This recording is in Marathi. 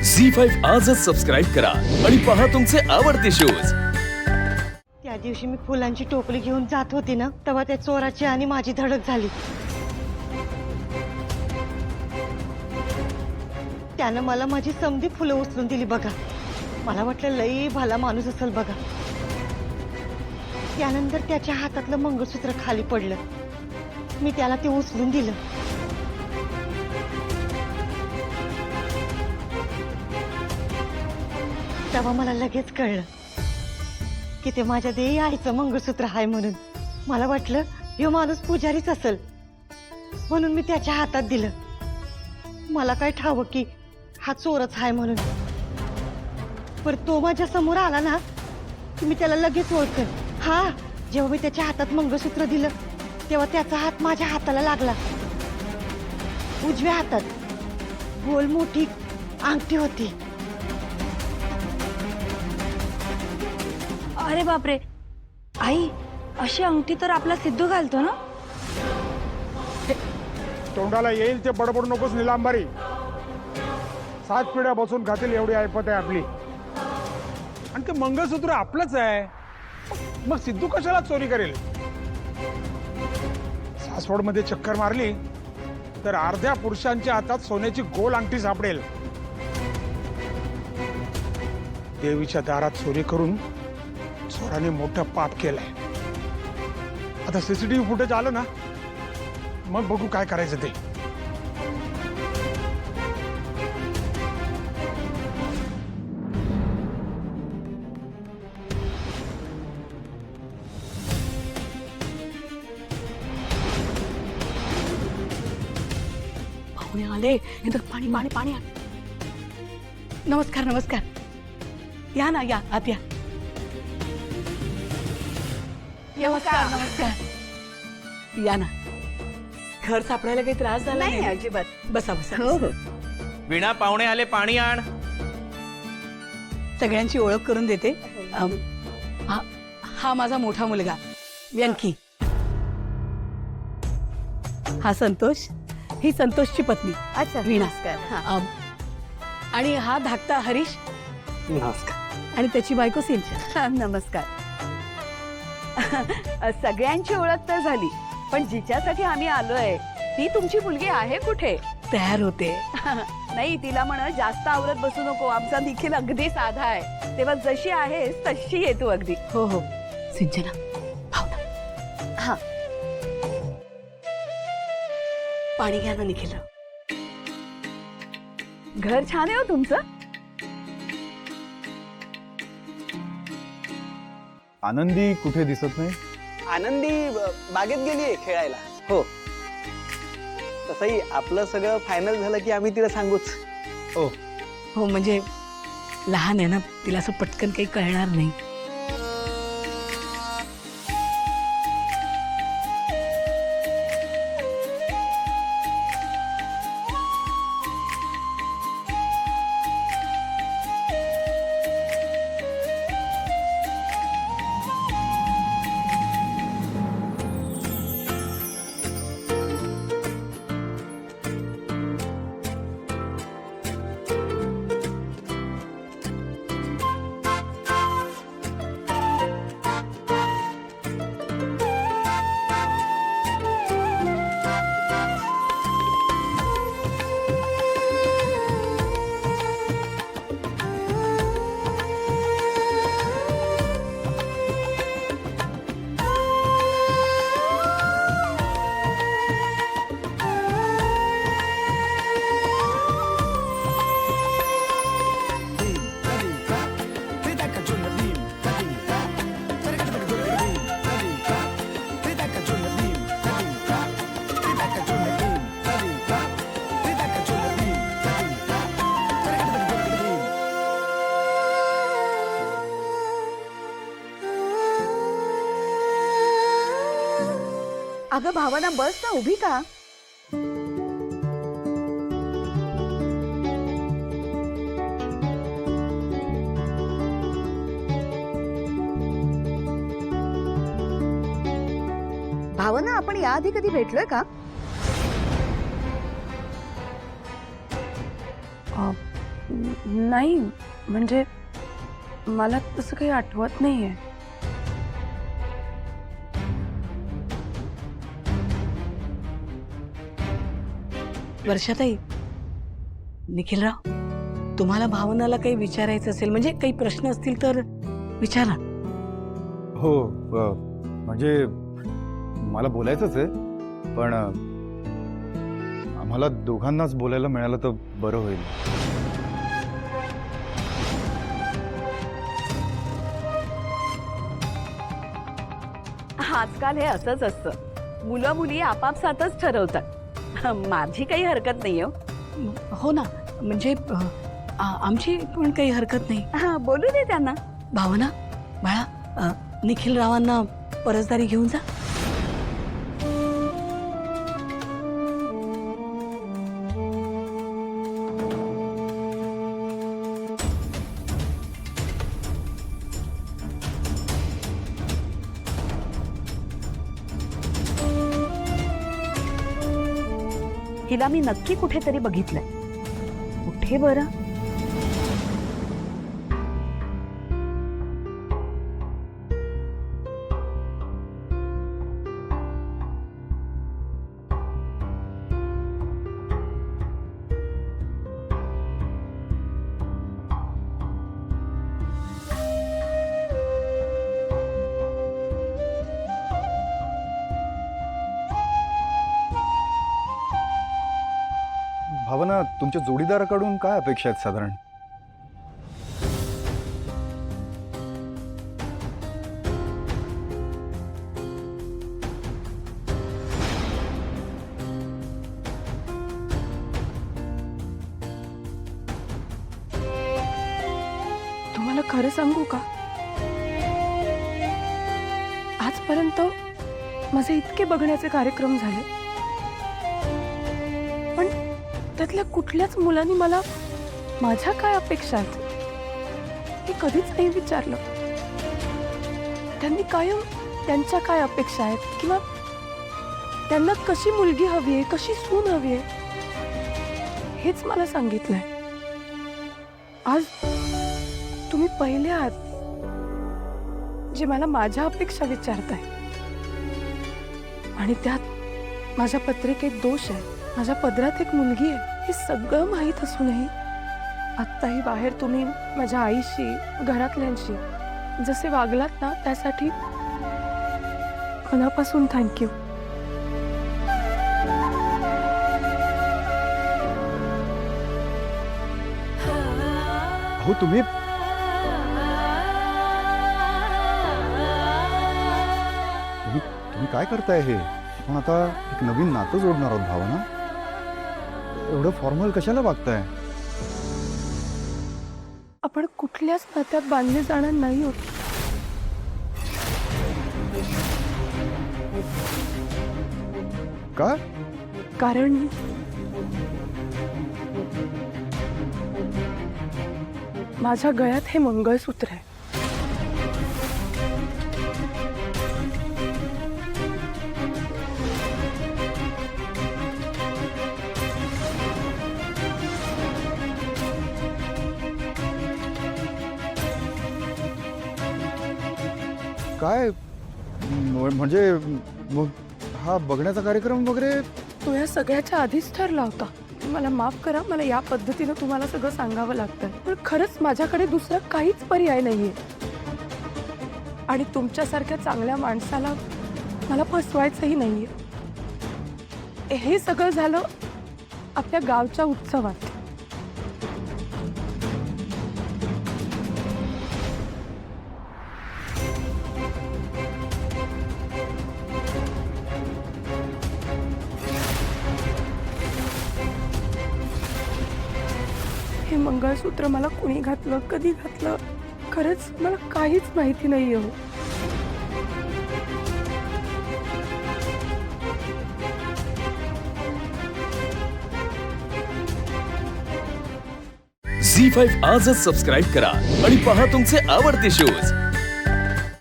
झी5 आजच सबस्क्राईब करा आणि पहा तुमचे आवडते शोज। त्या दिवशी मी फुलांची टोपली घेऊन जात होती ना, तेव्हा त्या चोराची आणि माझी धडक झाली। त्यानं मला माझी समधी फुलं उचलून दिली बघा। मला वाटलं लई भला माणूस असेल बघा। त्यानंतर त्याच्या हातातलं मंगळसूत्र खाली पडलं। मी त्याला ते उचलून दिलं। तेव्हा मला लगेच कळलं की ते माझ्या देई आईचं मंगळसूत्र आहे म्हणून। मला वाटलं ह्यो माणूस पुजारीच असेल, म्हणून मी त्याच्या हातात दिलं। मला काय ठावं की हा चोरच आहे म्हणून। पर तो माझ्या समोर आला ना की मी त्याला लगेच ओळखलं। हा, जेव्हा मी त्याच्या हातात मंगळसूत्र दिलं तेव्हा त्याचा हात माझ्या हाताला लागला। उजव्या हातात गोल मोठी अंगठी होती। अरे बापरे, आई अशी अंगठी तर आपला सिद्धू घालतो ना? तोंडाला येईल ते बडबड नकोस निलांबारी। 7 पिढ्या बसून खातील एवढी ऐपत आहे आपली। आणि ते मंगळसूत्र आपलंच आहे, मग सिद्धू कशाला चोरी करेल? सासवडमध्ये चक्कर मारली तर अर्ध्या पुरुषांच्या हातात सोन्याची गोल अंगठी सापडेल। देवीच्या दारात चोरी करून चोराने मोठं पाप केलंय। आता सीसीटीव्ही फुटेज आलं ना, मग बघू काय करायचं ते। पाहुणे आले, इथं पाणी पाणी पाणी आण। नमस्कार नमस्कार, या ना, या आत या। नमस्कार नमस्कार, या ना। घर सापडायला काही त्रास झाला नाही? अजिबात। बसा बसा। हो हो। वीणा, पाहुणे आले, पाणी आण। सगळ्यांची ओळख करून देते। हा माझा मोठा मुलगा व्यंकी, हा संतोष, ही संतोषची पत्नी अच्छा, वीणा। नमस्कार। आणि हा धाकटा हरीश, नमस्कार। आणि त्याची बायको सिंचन। नमस्कार। सगळ्यांची ओळख तर झाली, पण जिच्यासाठी आम्ही आलोय ती तुमची मुलगी आहे कुठे? तयार होते। नाही, तिला म्हण जास्त आवरत बसू नको, आमचा निखिल अगदी साधा आहे, तेव्हा जशी आहेस तशी ये तू अगदी। हो हो। सिंचना, भावना, हा, पाणी घ्या ना निखिल। घर छान आहे हो तुमचं। आनंदी कुठे दिसत नाही? आनंदी बागेत गेलीये खेळायला। हो, तसंही आपलं सगळं फायनल झालं की आम्ही तिला सांगूच। हो हो, म्हणजे लहान आहे ना, तिला असं पटकन काही कळणार नाही। अगं भावना, बस ना, उभी का? भावना, आपण याआधी कधी भेटलोय का? नाही म्हणजे मला तसं काही आठवत नाहीये. वर्षाताई, निखिलराव, तुम्हाला भावनाला काही विचारायचं असेल म्हणजे काही प्रश्न असतील तर विचारा. हो म्हणजे मला बोलायचंच आहे, पण आम्हाला दोघांनाच बोलायला मिळालं तर बरं होईल. आजकाल हे असंच असतं, मुलं मुली आपापसातच ठरवतात. माझी काही हरकत नाही हो. हो ना, म्हणजे आमची पण काही हरकत नाही. हा, बोलू दे त्यांना. भावना, बाळा, निखिलरावांना परसदारी घेऊन जा. हिला मी नक्की कुठेतरी बघितलंय. कुठे बरं? भावना, तुमच्या जोडीदाराकडून काय अपेक्षा आहेत साधारण? तुम्हाला खरं सांगू का, आजपर्यंत माझे इतके बघण्याचे कार्यक्रम झाले, पण त्यातल्या कुठल्याच मुलांनी मला माझ्या काय अपेक्षा आहेत हे कधीच नाही विचारलं. त्यांनी कायम त्यांच्या काय अपेक्षा आहेत किंवा त्यांना कशी मुलगी हवी आहे, कशी सून हवी आहे हेच मला सांगितलंय. आज तुम्ही पहिले आहात जे मला माझ्या अपेक्षा विचारताय, आणि त्यात माझ्या पत्रिकेत दोष आहे, माझ्या पदरात एक मुलगी आहे हे सगळं माहीत असूनही आत्ताही बाहेर तुम्ही माझ्या आईशी, घरातल्यांशी जसे वागलात ना, त्यासाठी मनापासून थँक्यू. हो, तुम्ही काय करताय हे? आपण आता एक नवीन नातं जोडणार आहोत भावना. एवढं फॉर्मल कशाला वागताय? आपण कुठल्याच नात्यात बांधले जाणार नाही होत. का? कारण माझ्या गळ्यात हे मंगळसूत्र आहे. काय म्हणजे मग हा बघण्याचा कार्यक्रम वगैरे? तो या सगळ्याच्या आधीच ठरला होता. मला माफ करा, मला या पद्धतीनं तुम्हाला सगळं सांगावं लागतं, पण खरंच माझ्याकडे दुसरा काहीच पर्याय नाहीये. आणि तुमच्यासारख्या चांगल्या माणसाला मला फसवायचंही नाहीये. हे सगळं झालं आपल्या गावच्या उत्सवात. हे मंगळसूत्र मला कुणी घातलं, कधी घातलं, खरंच मला काहीच माहिती नाहीये हो. झी5 आजच सबस्क्राईब करा आणि पहा तुमचे आवडते शोज